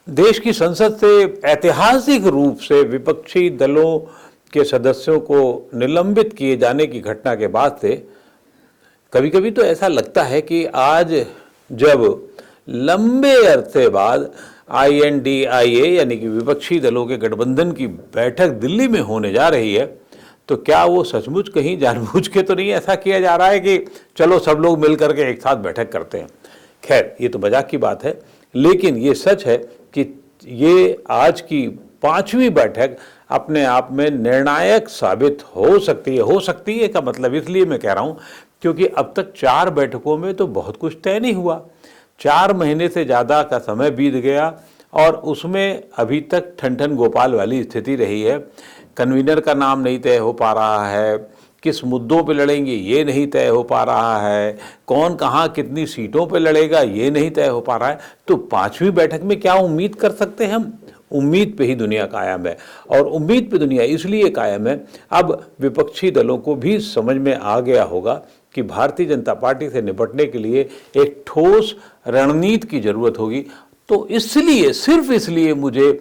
देश की संसद से ऐतिहासिक रूप से विपक्षी दलों के सदस्यों को निलंबित किए जाने की घटना के बाद से कभी कभी तो ऐसा लगता है कि आज जब लंबे अरसे बाद INDIA यानी कि विपक्षी दलों के गठबंधन की बैठक दिल्ली में होने जा रही है, तो क्या वो सचमुच कहीं जानबूझ के तो नहीं ऐसा किया जा रहा है कि चलो सब लोग मिलकर के एक साथ बैठक करते हैं। खैर, ये तो मजाक की बात है, लेकिन ये सच है कि ये आज की 5वीं बैठक अपने आप में निर्णायक साबित हो सकती है का मतलब इसलिए मैं कह रहा हूँ क्योंकि अब तक 4 बैठकों में तो बहुत कुछ तय नहीं हुआ। 4 महीने से ज़्यादा का समय बीत गया और उसमें अभी तक ठन गोपाल वाली स्थिति रही है। कन्वीनर का नाम नहीं तय हो पा रहा है, किस मुद्दों पे लड़ेंगे ये नहीं तय हो पा रहा है, कौन कहाँ कितनी सीटों पे लड़ेगा ये नहीं तय हो पा रहा है। तो 5वीं बैठक में क्या उम्मीद कर सकते हैं हम? उम्मीद पे ही दुनिया कायम है, और उम्मीद पे दुनिया इसलिए कायम है, अब विपक्षी दलों को भी समझ में आ गया होगा कि भारतीय जनता पार्टी से निपटने के लिए एक ठोस रणनीति की जरूरत होगी। तो इसलिए, सिर्फ इसलिए मुझे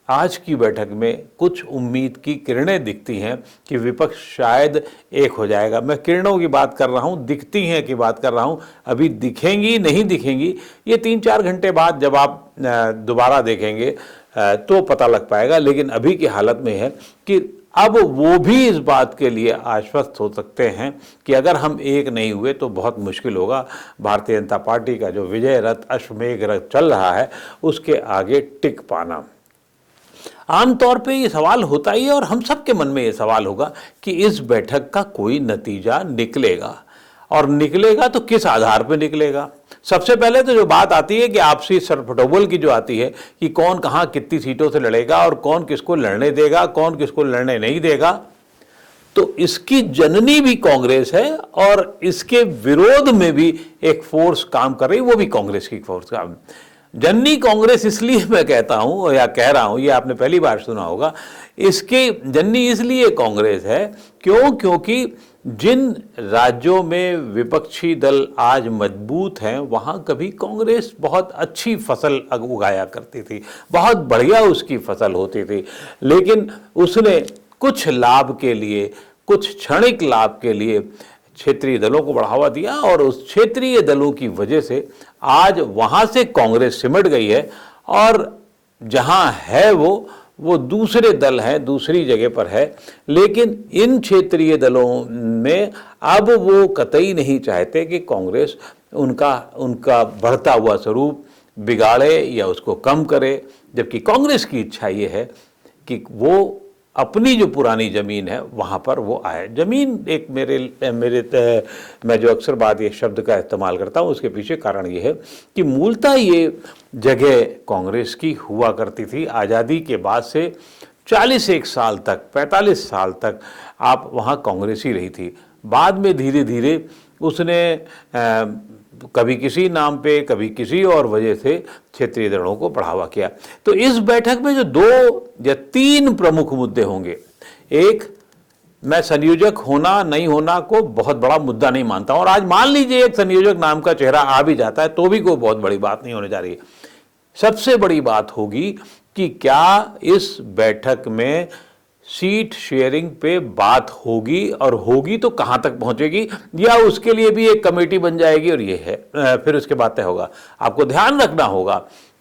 आज की बैठक में कुछ उम्मीद की किरणें दिखती हैं कि विपक्ष शायद एक हो जाएगा। मैं किरणों की बात कर रहा हूं, दिखती हैं की बात कर रहा हूं। अभी दिखेंगी नहीं दिखेंगी ये 3-4 घंटे बाद जब आप दोबारा देखेंगे तो पता लग पाएगा, लेकिन अभी की हालत में है कि अब वो भी इस बात के लिए आश्वस्त हो सकते हैं कि अगर हम एक नहीं हुए तो बहुत मुश्किल होगा भारतीय जनता पार्टी का जो विजय रथ, अश्वमेघ रथ चल रहा है, उसके आगे टिक पाना। आमतौर पे ये सवाल होता ही है और हम सबके मन में ये सवाल होगा कि इस बैठक का कोई नतीजा निकलेगा, और निकलेगा तो किस आधार पे निकलेगा। सबसे पहले तो जो बात आती है कि आपसी सरफटोबल की जो आती है कि कौन कहाँ कितनी सीटों से लड़ेगा और कौन किसको लड़ने देगा, कौन किसको लड़ने नहीं देगा, तो इसकी जननी भी कांग्रेस है और इसके विरोध में भी एक फोर्स काम कर रही, वो भी कांग्रेस की फोर्स काम। जननी कांग्रेस इसलिए मैं कहता हूं या कह रहा हूं, ये आपने पहली बार सुना होगा, इसके जननी इसलिए कांग्रेस है क्योंकि जिन राज्यों में विपक्षी दल आज मजबूत हैं वहां कभी कांग्रेस बहुत अच्छी फसल उगाया करती थी, बहुत बढ़िया उसकी फसल होती थी, लेकिन उसने कुछ लाभ के लिए, कुछ क्षणिक लाभ के लिए क्षेत्रीय दलों को बढ़ावा दिया और उस क्षेत्रीय दलों की वजह से आज वहां से कांग्रेस सिमट गई है और जहां है वो दूसरे दल हैं, दूसरी जगह पर है। लेकिन इन क्षेत्रीय दलों में अब वो कतई नहीं चाहते कि कांग्रेस उनका बढ़ता हुआ स्वरूप बिगाड़े या उसको कम करे, जबकि कांग्रेस की इच्छा ये है कि वो अपनी जो पुरानी ज़मीन है वहाँ पर वो आए। ज़मीन एक मैं जो अक्सर बात ये शब्द का इस्तेमाल करता हूँ उसके पीछे कारण ये है कि मूलतः ये जगह कांग्रेस की हुआ करती थी। आज़ादी के बाद से 41 साल तक, 45 साल तक आप वहाँ कांग्रेस ही रही थी। बाद में धीरे धीरे उसने कभी किसी नाम पे, कभी किसी और वजह से क्षेत्रीय दलों को बढ़ावा किया। तो इस बैठक में जो 2 या 3 प्रमुख मुद्दे होंगे, एक, मैं संयोजक होना नहीं होना को बहुत बड़ा मुद्दा नहीं मानता हूं, और आज मान लीजिए एक संयोजक नाम का चेहरा आ भी जाता है तो भी कोई बहुत बड़ी बात नहीं होने जा रही है। सबसे बड़ी बात होगी कि क्या इस बैठक में सीट शेयरिंग पे बात होगी, और होगी तो कहां तक पहुंचेगी, या उसके लिए भी एक कमेटी बन जाएगी और ये है फिर उसके बाद तय होगा। आपको ध्यान रखना होगा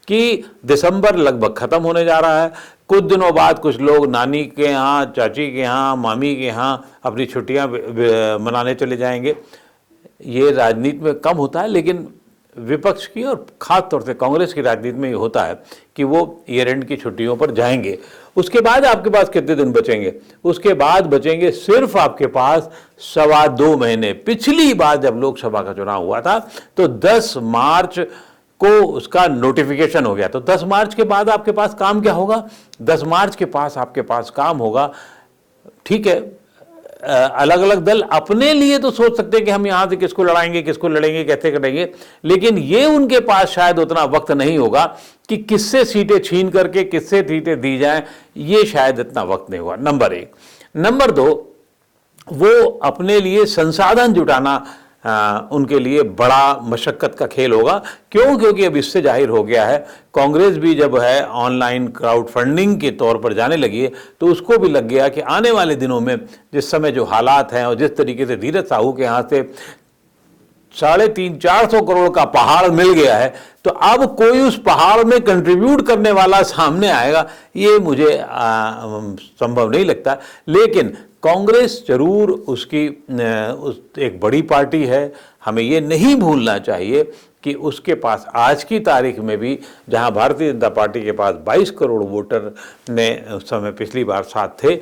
कि दिसंबर लगभग खत्म होने जा रहा है। कुछ दिनों बाद कुछ लोग नानी के यहाँ, चाची के यहाँ, मामी के यहाँ अपनी छुट्टियां मनाने चले जाएंगे। ये राजनीति में कम होता है, लेकिन विपक्ष की और खास तौर से कांग्रेस की राजनीति में ये होता है कि वो ईयर एंड की छुट्टियों पर जाएंगे। उसके बाद आपके पास कितने दिन बचेंगे? उसके बाद बचेंगे सिर्फ आपके पास 2.25 महीने। पिछली बार जब लोकसभा का चुनाव हुआ था तो 10 मार्च को उसका नोटिफिकेशन हो गया। तो 10 मार्च के बाद आपके पास काम क्या होगा? 10 मार्च के पास आपके पास काम होगा, ठीक है, अलग अलग दल अपने लिए तो सोच सकते हैं कि हम यहां से किसको लड़ाएंगे, किसको लड़ेंगे, कैसे करेंगे, लेकिन ये उनके पास शायद उतना वक्त नहीं होगा कि किससे सीटें छीन करके किससे सीटें दी जाएं, ये शायद इतना वक्त नहीं होगा। नंबर 1। नंबर 2, वो अपने लिए संसाधन जुटाना उनके लिए बड़ा मशक्कत का खेल होगा। क्यों? क्योंकि अब इससे जाहिर हो गया है, कांग्रेस भी जब है ऑनलाइन क्राउड फंडिंग के तौर पर जाने लगी है तो उसको भी लग गया कि आने वाले दिनों में जिस समय जो हालात हैं और जिस तरीके से धीरज साहू के यहाँ से 350-400 करोड़ का पहाड़ मिल गया है, तो अब कोई उस पहाड़ में कंट्रीब्यूट करने वाला सामने आएगा, ये मुझे संभव नहीं लगता। लेकिन कांग्रेस जरूर उसकी एक बड़ी पार्टी है। हमें ये नहीं भूलना चाहिए कि उसके पास आज की तारीख में भी, जहां भारतीय जनता पार्टी के पास 22 करोड़ वोटर ने उस समय पिछली बार साथ थे,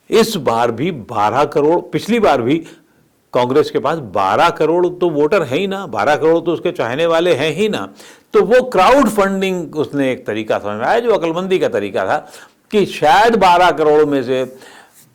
इस बार भी 12 करोड़, पिछली बार भी कांग्रेस के पास 12 करोड़ तो वोटर है ही ना, 12 करोड़ तो उसके चाहने वाले हैं ही ना। तो वो क्राउड फंडिंग उसने एक तरीका समझ में आया जो अक्लमंदी का तरीका था कि शायद 12 करोड़ में से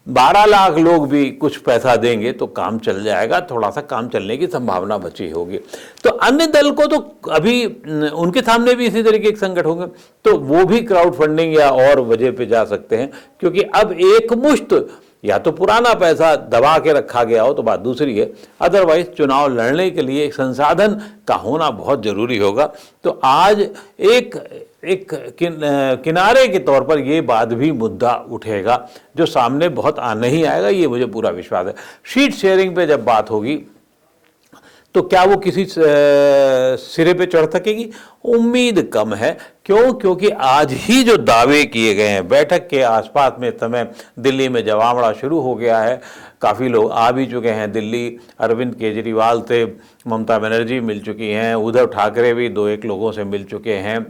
12 लाख लोग भी कुछ पैसा देंगे तो काम चल जाएगा, थोड़ा सा काम चलने की संभावना बची होगी। तो अन्य दल को तो अभी उनके सामने भी इसी तरीके के संकट होंगे, तो वो भी क्राउड फंडिंग या और वजह पे जा सकते हैं, क्योंकि अब एक मुश्त या तो पुराना पैसा दबा के रखा गया हो तो बात दूसरी है, अदरवाइज चुनाव लड़ने के लिए एक संसाधन का होना बहुत जरूरी होगा। तो आज एक किनारे के तौर पर यह बात भी मुद्दा उठेगा जो सामने बहुत नहीं आएगा, ये मुझे पूरा विश्वास है। सीट शेयरिंग पे जब बात होगी तो क्या वो किसी सिरे पे चढ़ सकेगी? उम्मीद कम है। क्यों? क्योंकि आज ही जो दावे किए गए हैं, बैठक के आसपास में समय दिल्ली में जमावड़ा शुरू हो गया है, काफ़ी लोग आ भी चुके हैं दिल्ली, अरविंद केजरीवाल से ममता बनर्जी मिल चुकी हैं, उद्धव ठाकरे भी 2-1 लोगों से मिल चुके हैं।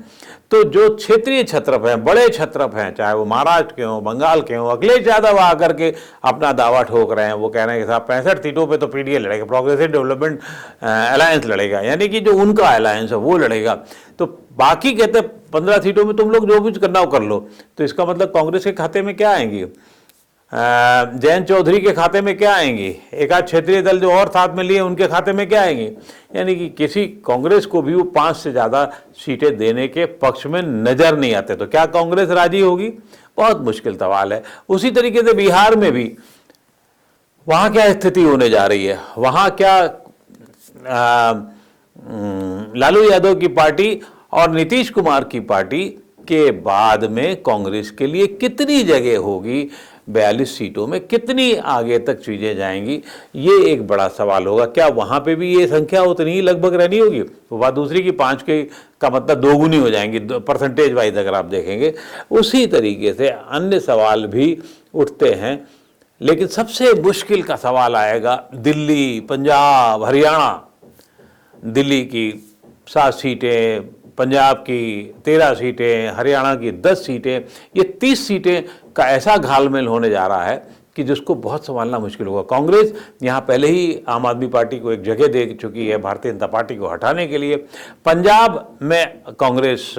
तो जो क्षेत्रीय छत्रप हैं, बड़े छत्रप हैं, चाहे वो महाराष्ट्र के हों, बंगाल के हों, अखिलेश यादव आकर के अपना दावा ठोक रहे हैं। वो कह रहे हैं कि साहब 65 सीटों पे तो पीडीए लड़ेगा, प्रोग्रेसिव डेवलपमेंट अलायंस लड़ेगा, यानी कि जो उनका अलायंस है वो लड़ेगा। तो बाकी कहते 15 सीटों में तुम लोग जो कुछ करना हो कर लो। तो इसका मतलब कांग्रेस के खाते में क्या आएंगी? जयंत चौधरी के खाते में क्या आएंगी? एक आध क्षेत्रीय दल जो और साथ में लिए उनके खाते में क्या आएंगी? यानी कि किसी कांग्रेस को भी वो 5 से ज़्यादा सीटें देने के पक्ष में नजर नहीं आते। तो क्या कांग्रेस राजी होगी? बहुत मुश्किल सवाल है। उसी तरीके से बिहार में भी वहाँ क्या स्थिति होने जा रही है? वहाँ क्या लालू यादव की पार्टी और नीतीश कुमार की पार्टी के बाद में कांग्रेस के लिए कितनी जगह होगी? 42 सीटों में कितनी आगे तक चीज़ें जाएंगी? ये एक बड़ा सवाल होगा। क्या वहाँ पे भी ये संख्या उतनी ही लगभग रहनी होगी? तो बात दूसरी की 5 के का मतलब 2 गुनी हो जाएंगी परसेंटेज वाइज अगर आप देखेंगे। उसी तरीके से अन्य सवाल भी उठते हैं, लेकिन सबसे मुश्किल का सवाल आएगा दिल्ली, पंजाब, हरियाणा। दिल्ली की 7 सीटें, पंजाब की 13 सीटें, हरियाणा की 10 सीटें, ये 30 सीटें का ऐसा घालमेल होने जा रहा है कि जिसको बहुत संभालना मुश्किल होगा। कांग्रेस यहाँ पहले ही आम आदमी पार्टी को एक जगह दे चुकी है भारतीय जनता पार्टी को हटाने के लिए। पंजाब में कांग्रेस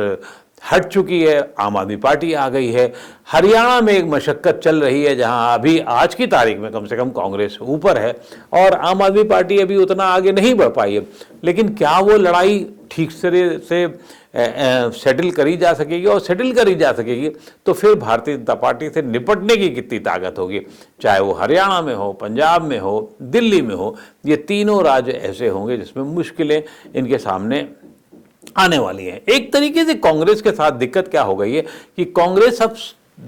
हट चुकी है, आम आदमी पार्टी आ गई है। हरियाणा में एक मशक्कत चल रही है जहां अभी आज की तारीख में कम से कम कांग्रेस ऊपर है और आम आदमी पार्टी अभी उतना आगे नहीं बढ़ पाई है। लेकिन क्या वो लड़ाई ठीक से सेटल करी जा सकेगी? और सेटल करी जा सकेगी तो फिर भारतीय जनता पार्टी से निपटने की कितनी ताकत होगी? चाहे वो हरियाणा में हो, पंजाब में हो, दिल्ली में हो, ये तीनों राज्य ऐसे होंगे जिसमें मुश्किलें इनके सामने आने वाली है। एक तरीके से कांग्रेस के साथ दिक्कत क्या हो गई है कि कांग्रेस अब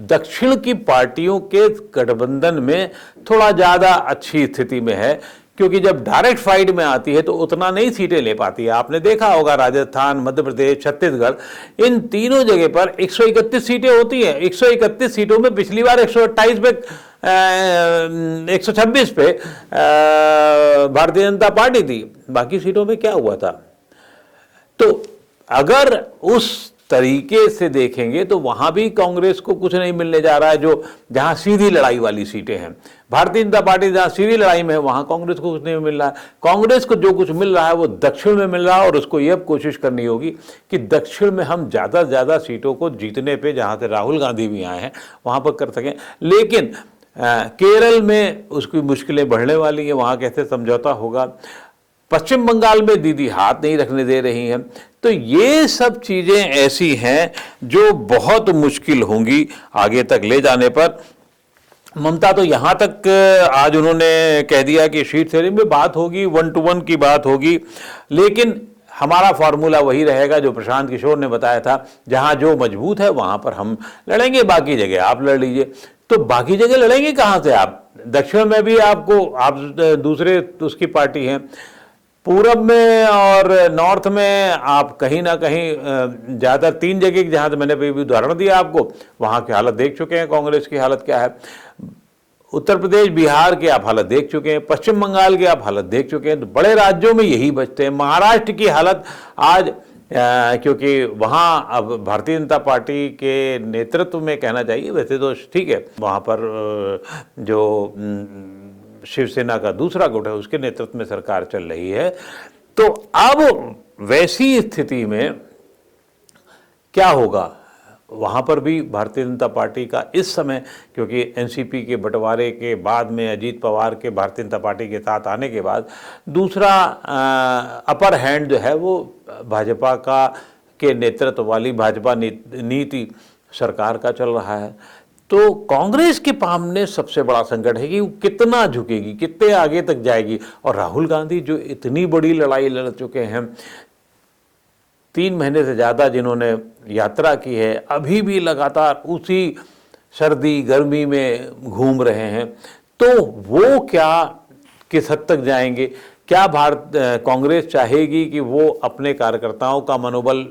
दक्षिण की पार्टियों के गठबंधन में थोड़ा ज़्यादा अच्छी स्थिति में है, क्योंकि जब डायरेक्ट फाइट में आती है तो उतना नहीं सीटें ले पाती है। आपने देखा होगा राजस्थान, मध्य प्रदेश, छत्तीसगढ़, इन तीनों जगह पर 131 सीटें होती हैं। 131 सीटों में पिछली बार 128 पे 126 पे भारतीय जनता पार्टी थी। बाकी सीटों में क्या हुआ था? तो अगर उस तरीके से देखेंगे तो वहां भी कांग्रेस को कुछ नहीं मिलने जा रहा है। जो जहां सीधी लड़ाई वाली सीटें हैं, भारतीय जनता पार्टी जहां सीधी लड़ाई में है वहां कांग्रेस को कुछ नहीं मिल रहा है। कांग्रेस को जो कुछ मिल रहा है वो दक्षिण में मिल रहा है और उसको यह कोशिश करनी होगी कि दक्षिण में हम ज़्यादा से ज़्यादा सीटों को जीतने पे, जहां से राहुल गांधी भी आए हैं, वहां पर कर सकें। लेकिन केरल में उसकी मुश्किलें बढ़ने वाली हैं, वहां कैसे समझौता होगा? पश्चिम बंगाल में दीदी हाथ नहीं रखने दे रही हैं। तो ये सब चीज़ें ऐसी हैं जो बहुत मुश्किल होंगी आगे तक ले जाने पर। ममता तो यहाँ तक आज उन्होंने कह दिया कि शीट शेयरिंग में बात होगी, 1-to-1 की बात होगी, लेकिन हमारा फॉर्मूला वही रहेगा जो प्रशांत किशोर ने बताया था, जहाँ जो मजबूत है वहाँ पर हम लड़ेंगे, बाकी जगह आप लड़ लीजिए। तो बाकी जगह लड़ेंगे कहाँ से आप? दक्षिण में भी आपको, आप दूसरे उसकी पार्टी हैं, पूरब में और नॉर्थ में आप कहीं ना कहीं ज़्यादा 3 जगह जहाँ मैंने भी उदाहरण दिया आपको, वहाँ की हालत देख चुके हैं, कांग्रेस की हालत क्या है। उत्तर प्रदेश, बिहार की आप हालत देख चुके हैं, पश्चिम बंगाल की आप हालत देख चुके हैं। तो बड़े राज्यों में यही बचते हैं। महाराष्ट्र की हालत आज क्योंकि वहाँ अब भारतीय जनता पार्टी के नेतृत्व में कहना चाहिए, वैसे तो ठीक है, वहाँ पर जो शिवसेना का दूसरा गुट है उसके नेतृत्व में सरकार चल रही है। तो अब वैसी स्थिति में क्या होगा? वहाँ पर भी भारतीय जनता पार्टी का इस समय, क्योंकि एनसीपी के बंटवारे के बाद में अजीत पवार के भारतीय जनता पार्टी के साथ आने के बाद दूसरा अपर हैंड जो है वो भाजपा का के नेतृत्व वाली भाजपा नीति सरकार का चल रहा है। तो कांग्रेस के सामने सबसे बड़ा संकट है कि वो कितना झुकेगी, कितने आगे तक जाएगी। और राहुल गांधी जो इतनी बड़ी लड़ाई लड़ चुके हैं, 3 महीने से ज़्यादा जिन्होंने यात्रा की है, अभी भी लगातार उसी सर्दी गर्मी में घूम रहे हैं, तो वो क्या किस हद तक जाएंगे? क्या कांग्रेस चाहेगी कि वो अपने कार्यकर्ताओं का मनोबल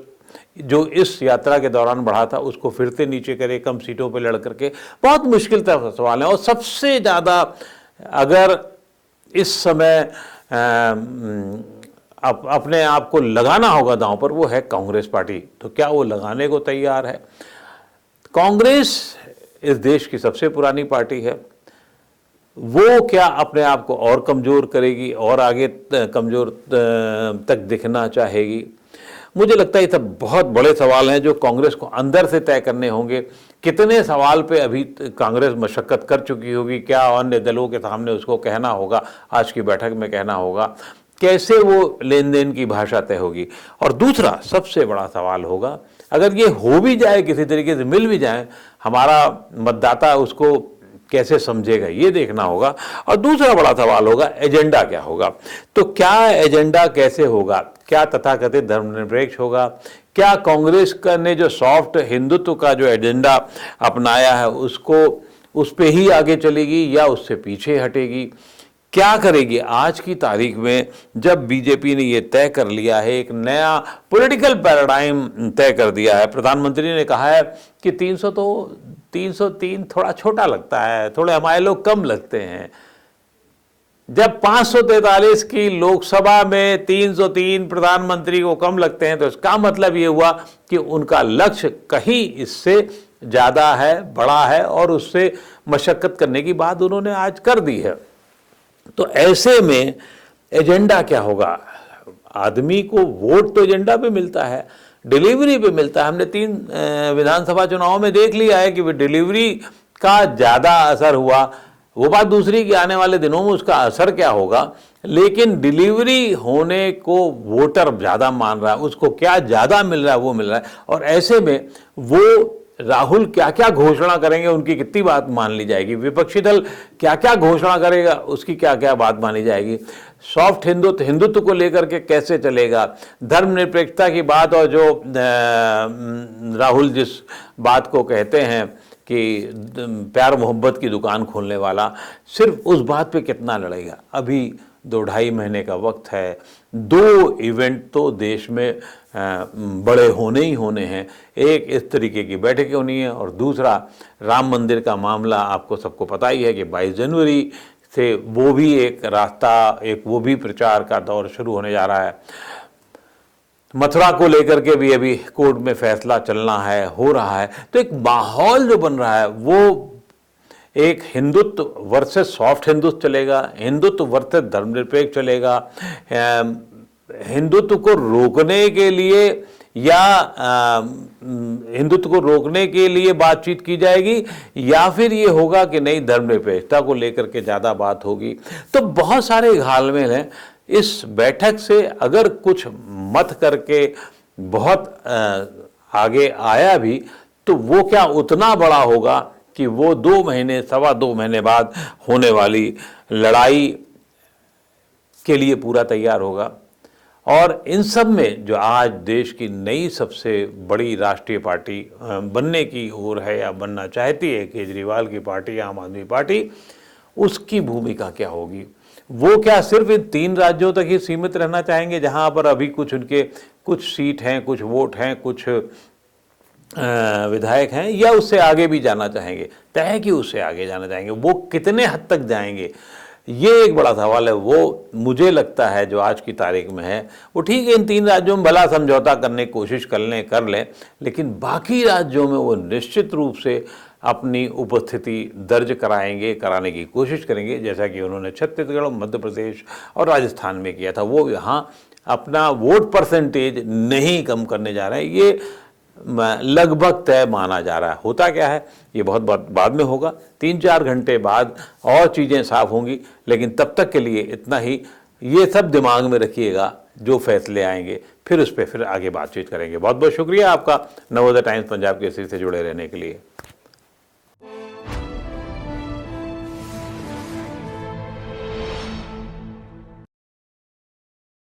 जो इस यात्रा के दौरान बढ़ा था उसको फिर से नीचे करे, कम सीटों पर लड़ करके? बहुत मुश्किल तरह सवाल है। और सबसे ज़्यादा अगर इस समय अपने आप को लगाना होगा दांव पर, वो है कांग्रेस पार्टी। तो क्या वो लगाने को तैयार है? कांग्रेस इस देश की सबसे पुरानी पार्टी है, वो क्या अपने आप को और कमज़ोर करेगी और आगे कमज़ोर तक दिखना चाहेगी? मुझे लगता है ये सब बहुत बड़े सवाल हैं जो कांग्रेस को अंदर से तय करने होंगे। कितने सवाल पे अभी कांग्रेस मशक्कत कर चुकी होगी, क्या अन्य दलों के सामने उसको कहना होगा, आज की बैठक में कहना होगा, कैसे वो लेन देन की भाषा तय होगी। और दूसरा सबसे बड़ा सवाल होगा, अगर ये हो भी जाए, किसी तरीके से मिल भी जाए, हमारा मतदाता उसको कैसे समझेगा, ये देखना होगा। और दूसरा बड़ा सवाल होगा एजेंडा क्या होगा। तो क्या एजेंडा कैसे होगा? क्या तथाकथित धर्मनिरपेक्ष होगा? क्या कांग्रेस ने जो सॉफ्ट हिंदुत्व का जो एजेंडा अपनाया है उसको उस पे ही आगे चलेगी या उससे पीछे हटेगी? क्या करेगी? आज की तारीख में जब बीजेपी ने ये तय कर लिया है, एक नया पॉलिटिकल पैराडाइम तय कर दिया है, प्रधानमंत्री ने कहा है कि 303 थोड़ा छोटा लगता है, थोड़े हमारे लोग कम लगते हैं। जब 543 की लोकसभा में 303 प्रधानमंत्री को कम लगते हैं, तो इसका मतलब ये हुआ कि उनका लक्ष्य कहीं इससे ज़्यादा है, बड़ा है, और उससे मशक्कत करने की बात उन्होंने आज कर दी है। तो ऐसे में एजेंडा क्या होगा? आदमी को वोट तो एजेंडा पे मिलता है, डिलीवरी पे मिलता है। हमने 3 विधानसभा चुनावों में देख लिया है कि वो डिलीवरी का ज़्यादा असर हुआ। वो बात दूसरी कि आने वाले दिनों में उसका असर क्या होगा, लेकिन डिलीवरी होने को वोटर ज़्यादा मान रहा है, उसको क्या ज़्यादा मिल रहा है वो मिल रहा है। और ऐसे में वो राहुल क्या क्या घोषणा करेंगे, उनकी कितनी बात मान ली जाएगी, विपक्षी दल क्या क्या घोषणा करेगा, उसकी क्या क्या बात मानी जाएगी, सॉफ्ट हिंदुत्व को लेकर के कैसे चलेगा, धर्मनिरपेक्षता की बात, और जो राहुल जिस बात को कहते हैं कि प्यार मोहब्बत की दुकान खोलने वाला, सिर्फ उस बात पे कितना लड़ेगा। अभी 2-2.5 महीने का वक्त है। 2 इवेंट तो देश में बड़े होने ही होने हैं। एक इस तरीके की बैठकें होनी है, और दूसरा राम मंदिर का मामला आपको सबको पता ही है कि 22 जनवरी से वो भी एक रास्ता, एक वो भी प्रचार का दौर शुरू होने जा रहा है। मथुरा को लेकर के भी अभी कोर्ट में फैसला चलना है, हो रहा है। तो एक माहौल जो बन रहा है वो एक हिंदुत्व वर्सेस सॉफ्ट हिंदुत्व चलेगा, हिंदुत्व वर्सेस धर्मनिरपेक्ष चलेगा, हिंदुत्व को रोकने के लिए या हिंदुत्व को रोकने के लिए बातचीत की जाएगी, या फिर ये होगा कि नहीं धर्मनिरपेक्षता को लेकर के ज़्यादा बात होगी। तो बहुत सारे घालमेल हैं। इस बैठक से अगर कुछ मत करके बहुत आगे आया भी, तो वो क्या उतना बड़ा होगा कि वो 2 महीने, सवा 2 महीने बाद होने वाली लड़ाई के लिए पूरा तैयार होगा। और इन सब में जो आज देश की नई सबसे बड़ी राष्ट्रीय पार्टी बनने की ओर है या बनना चाहती है, केजरीवाल की पार्टी, आम आदमी पार्टी, उसकी भूमिका क्या होगी? वो क्या सिर्फ इन 3 राज्यों तक ही सीमित रहना चाहेंगे जहां पर अभी कुछ उनके कुछ सीट हैं, कुछ वोट हैं, कुछ विधायक हैं, या उससे आगे भी जाना चाहेंगे? तय है कि उससे आगे जाना चाहेंगे। वो कितने हद तक जाएंगे, ये एक बड़ा सवाल है। वो मुझे लगता है जो आज की तारीख में है, वो ठीक है इन 3 राज्यों में भला समझौता करने की कोशिश कर लें, लेकिन बाकी राज्यों में वो निश्चित रूप से अपनी उपस्थिति दर्ज कराने की कोशिश करेंगे, जैसा कि उन्होंने छत्तीसगढ़, मध्य प्रदेश और राजस्थान में किया था। वो यहाँ अपना वोट परसेंटेज नहीं कम करने जा रहे हैं, ये लगभग तय माना जा रहा है। होता क्या है ये बहुत बाद में होगा, 3-4 घंटे बाद और चीज़ें साफ होंगी, लेकिन तब तक के लिए इतना ही, ये सब दिमाग में रखिएगा, जो फैसले आएंगे फिर उस पर फिर आगे बातचीत करेंगे। बहुत बहुत शुक्रिया आपका नवोदय टाइम्स पंजाब केसरी से जुड़े रहने के लिए।